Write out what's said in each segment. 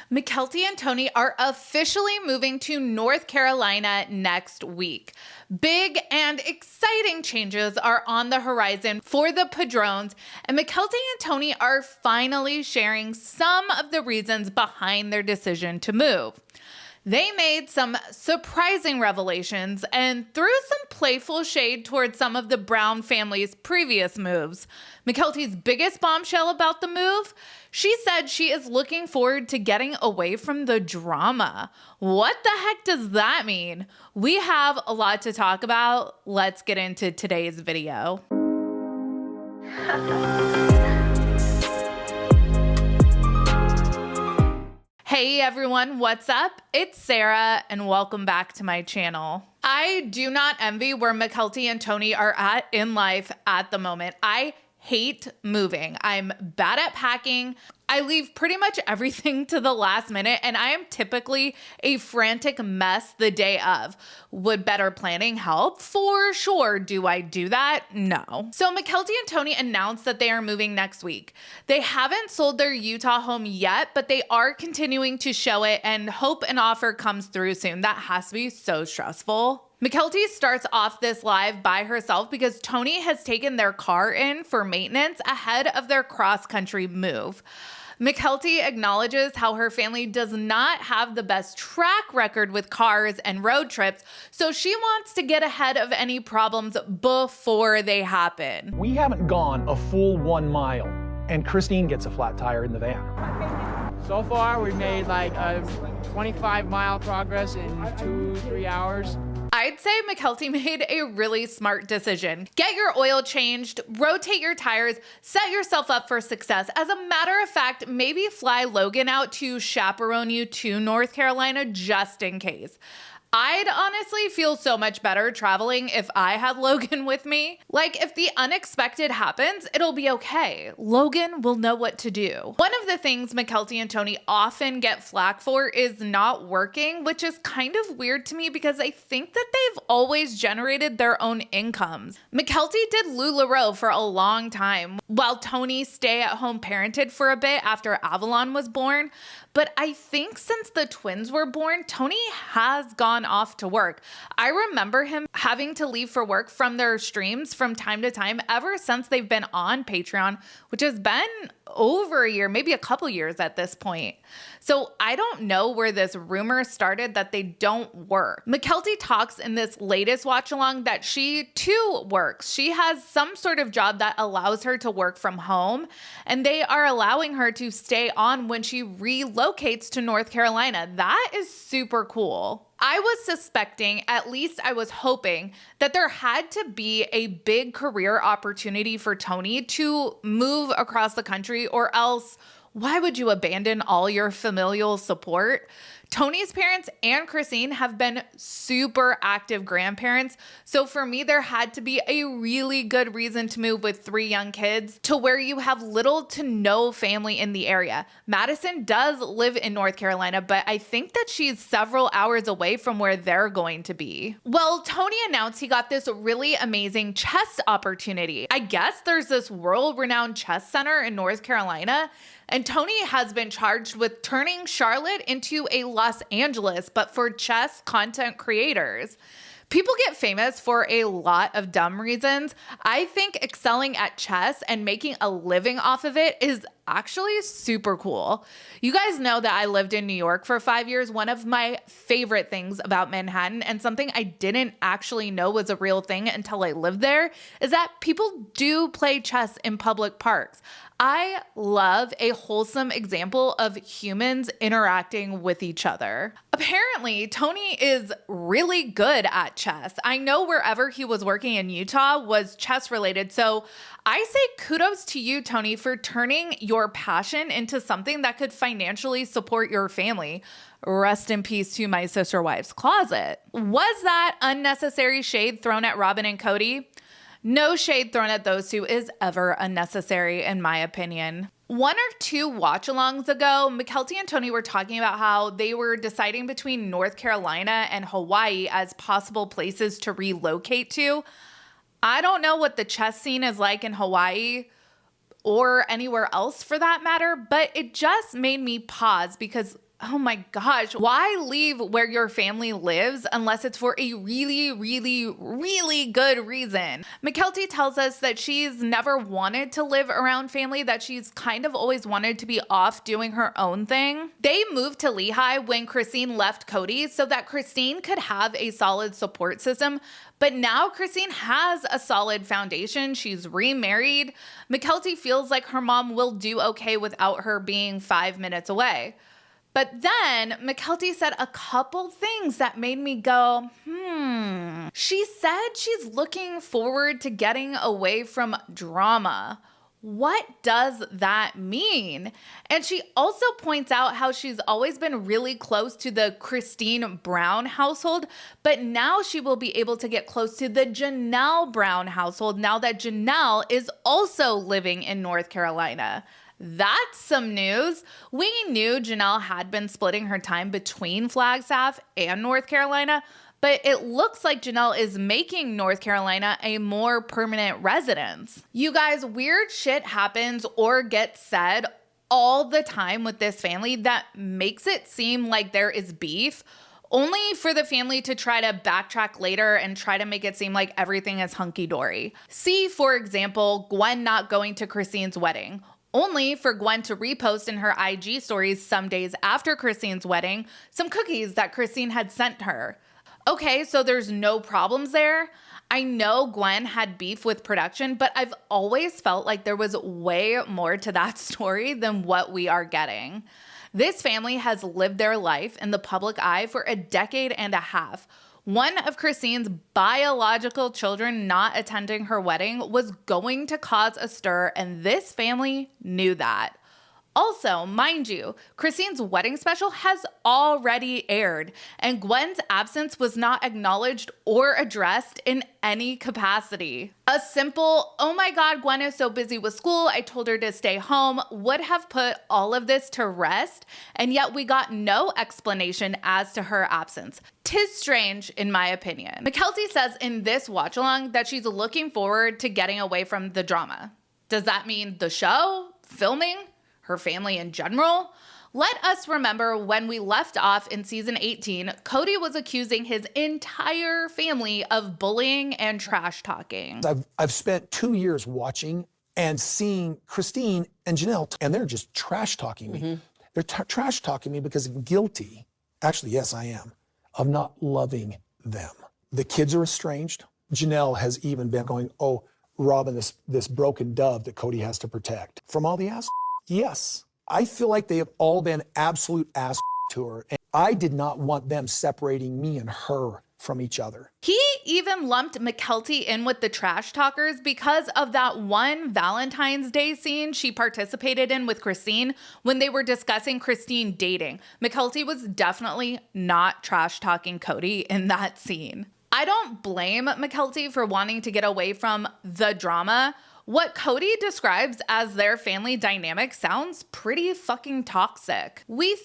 Mykelti and Tony are officially moving to North Carolina next week. Big and exciting changes are on the horizon for the Padrones, and Mykelti and Tony are finally sharing some of the reasons behind their decision to move. They made some surprising revelations and threw some playful shade towards some of the Brown family's previous moves. Mykelti's biggest bombshell about the move? She said she is looking forward to getting away from the drama. What the heck does that mean? We have a lot to talk about. Let's get into today's video. Hey everyone, what's up? It's Sarah and welcome back to my channel. I do not envy where Mykelti and Tony are at in life at the moment. I hate moving. I'm bad at packing. I leave pretty much everything to the last minute, and I am typically a frantic mess the day of. Would better planning help? For sure. Do I do that? No. So Mykelti and Tony announced that they are moving next week. They haven't sold their Utah home yet, but they are continuing to show it and hope an offer comes through soon. That has to be so stressful. Mykelti starts off this live by herself because Tony has taken their car in for maintenance ahead of their cross-country move. Mykelti acknowledges how her family does not have the best track record with cars and road trips, so she wants to get ahead of any problems before they happen. We haven't gone a full 1 mile, and Christine gets a flat tire in the van. So far, we've made like a 25-mile progress in 2-3 hours. I'd say Mykelti made a really smart decision. Get your oil changed, rotate your tires, set yourself up for success. As a matter of fact, maybe fly Logan out to chaperone you to North Carolina just in case. I'd honestly feel so much better traveling if I had Logan with me. Like, if the unexpected happens, it'll be okay. Logan will know what to do. One of the things Mykelti and Tony often get flack for is not working, which is kind of weird to me because I think that they've always generated their own incomes. Mykelti did LuLaRoe for a long time, while Tony stay-at-home parented for a bit after Avalon was born. But I think since the twins were born, Tony has gone off to work. I remember him having to leave for work from their streams from time to time ever since they've been on Patreon, which has been over a year, maybe a couple years at this point. So I don't know where this rumor started that they don't work. Mykelti talks in this latest watch along that she too works. She has some sort of job that allows her to work from home, and they are allowing her to stay on when she relocates to North Carolina. That is super cool. I was suspecting, at least I was hoping, that there had to be a big career opportunity for Tony to move across the country, or else why would you abandon all your familial support? Tony's parents and Christine have been super active grandparents, so for me, there had to be a really good reason to move with 3 young kids to where you have little to no family in the area. Madison does live in North Carolina, but I think that she's several hours away from where they're going to be. Well, Tony announced he got this really amazing chess opportunity. I guess there's this world-renowned chess center in North Carolina, and Tony has been charged with turning Charlotte into a Los Angeles, but for chess content creators. People get famous for a lot of dumb reasons. I think excelling at chess and making a living off of it is actually super cool. You guys know that I lived in New York for 5 years. One of my favorite things about Manhattan, and something I didn't actually know was a real thing until I lived there, is that people do play chess in public parks. I love a wholesome example of humans interacting with each other. Apparently, Tony is really good at chess. I know wherever he was working in Utah was chess related, so I say kudos to you, Tony, for turning your passion into something that could financially support your family. Rest in peace to my sister wife's closet. Was that unnecessary shade thrown at Robin and Kody? No shade thrown at those two is ever unnecessary, in my opinion. 1 or 2 watch-alongs ago, Mykelti and Tony were talking about how they were deciding between North Carolina and Hawaii as possible places to relocate to. I don't know what the chess scene is like in Hawaii or anywhere else for that matter, but it just made me pause because Oh my gosh, why leave where your family lives unless it's for a really, really, really good reason? Mykelti tells us that she's never wanted to live around family, that she's kind of always wanted to be off doing her own thing. They moved to Lehigh when Christine left Kody so that Christine could have a solid support system. But now Christine has a solid foundation. She's remarried. Mykelti feels like her mom will do okay without her being 5 minutes away. But then Mykelti said a couple things that made me go, She said she's looking forward to getting away from drama. What does that mean? And she also points out how she's always been really close to the Christine Brown household, but now she will be able to get close to the Janelle Brown household now that Janelle is also living in North Carolina. That's some news. We knew Janelle had been splitting her time between Flagstaff and North Carolina, but it looks like Janelle is making North Carolina a more permanent residence. You guys, weird shit happens or gets said all the time with this family that makes it seem like there is beef, only for the family to try to backtrack later and try to make it seem like everything is hunky-dory. See, for example, Gwen not going to Christine's wedding, only for Gwen to repost in her IG stories some days after Christine's wedding some cookies that Christine had sent her. Okay, so there's no problems there. I know Gwen had beef with production, but I've always felt like there was way more to that story than what we are getting. This family has lived their life in the public eye for a decade and a half. One of Christine's biological children not attending her wedding was going to cause a stir, and this family knew that. Also, mind you, Christine's wedding special has already aired, and Gwen's absence was not acknowledged or addressed in any capacity. A simple, "Oh my God, Gwen is so busy with school, I told her to stay home," would have put all of this to rest, and yet we got no explanation as to her absence. 'Tis strange, in my opinion. Mykelti says in this watch-along that she's looking forward to getting away from the drama. Does that mean the show? Filming? Her family in general? Let us remember when we left off in season 18, Kody was accusing his entire family of bullying and trash talking. I've spent 2 years watching and seeing Christine and Janelle, and they're just trash talking me. They're trash talking me because I'm guilty, actually, yes, I am, of not loving them. The kids are estranged. Janelle has even been going, "Oh, Robin, this broken dove that Kody has to protect." From all the ass. Yes, I feel like they have all been absolute ass to her, and I did not want them separating me and her from each other. He even lumped Mykelti in with the trash talkers because of that one Valentine's Day scene she participated in with Christine when they were discussing Christine dating. Mykelti was definitely not trash talking Kody in that scene. I don't blame Mykelti for wanting to get away from the drama. What Kody describes as their family dynamic sounds pretty fucking toxic. We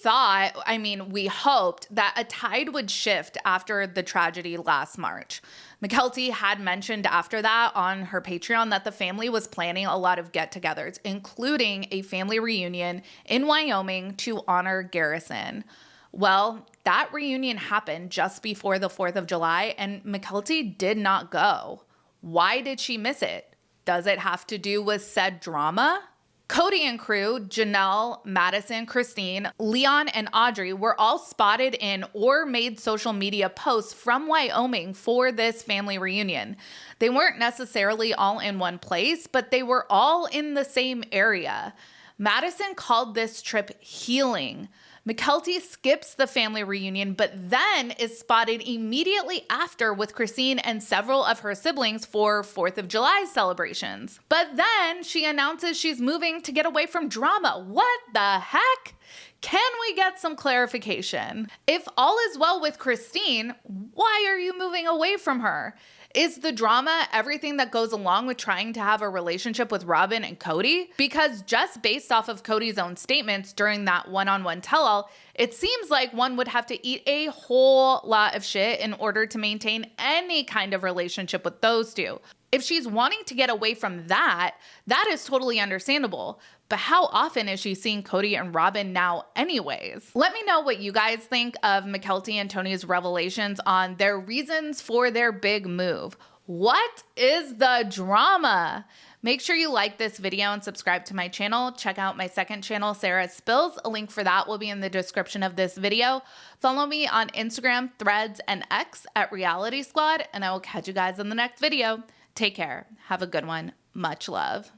hoped that a tide would shift after the tragedy last March. Mykelti had mentioned after that on her Patreon that the family was planning a lot of get-togethers, including a family reunion in Wyoming to honor Garrison. Well, that reunion happened just before the 4th of July, and Mykelti did not go. Why did she miss it? Does it have to do with said drama? Kody and crew, Janelle, Madison, Christine, Leon, and Audrey were all spotted in or made social media posts from Wyoming for this family reunion. They weren't necessarily all in one place, but they were all in the same area. Madison called this trip healing. Mykelti skips the family reunion, but then is spotted immediately after with Christine and several of her siblings for 4th of July celebrations. But then she announces she's moving to get away from drama. What the heck? Can we get some clarification? If all is well with Christine, why are you moving away from her? Is the drama everything that goes along with trying to have a relationship with Robin and Kody? Because just based off of Kody's own statements during that one-on-one tell-all, it seems like one would have to eat a whole lot of shit in order to maintain any kind of relationship with those two. If she's wanting to get away from that, that is totally understandable. But how often is she seeing Kody and Robin now anyways? Let me know what you guys think of Mykelti and Tony's revelations on their reasons for their big move. What is the drama? Make sure you like this video and subscribe to my channel. Check out my second channel, Sarah Spills. A link for that will be in the description of this video. Follow me on Instagram, Threads, and X at Reality Squad, and I will catch you guys in the next video. Take care. Have a good one. Much love.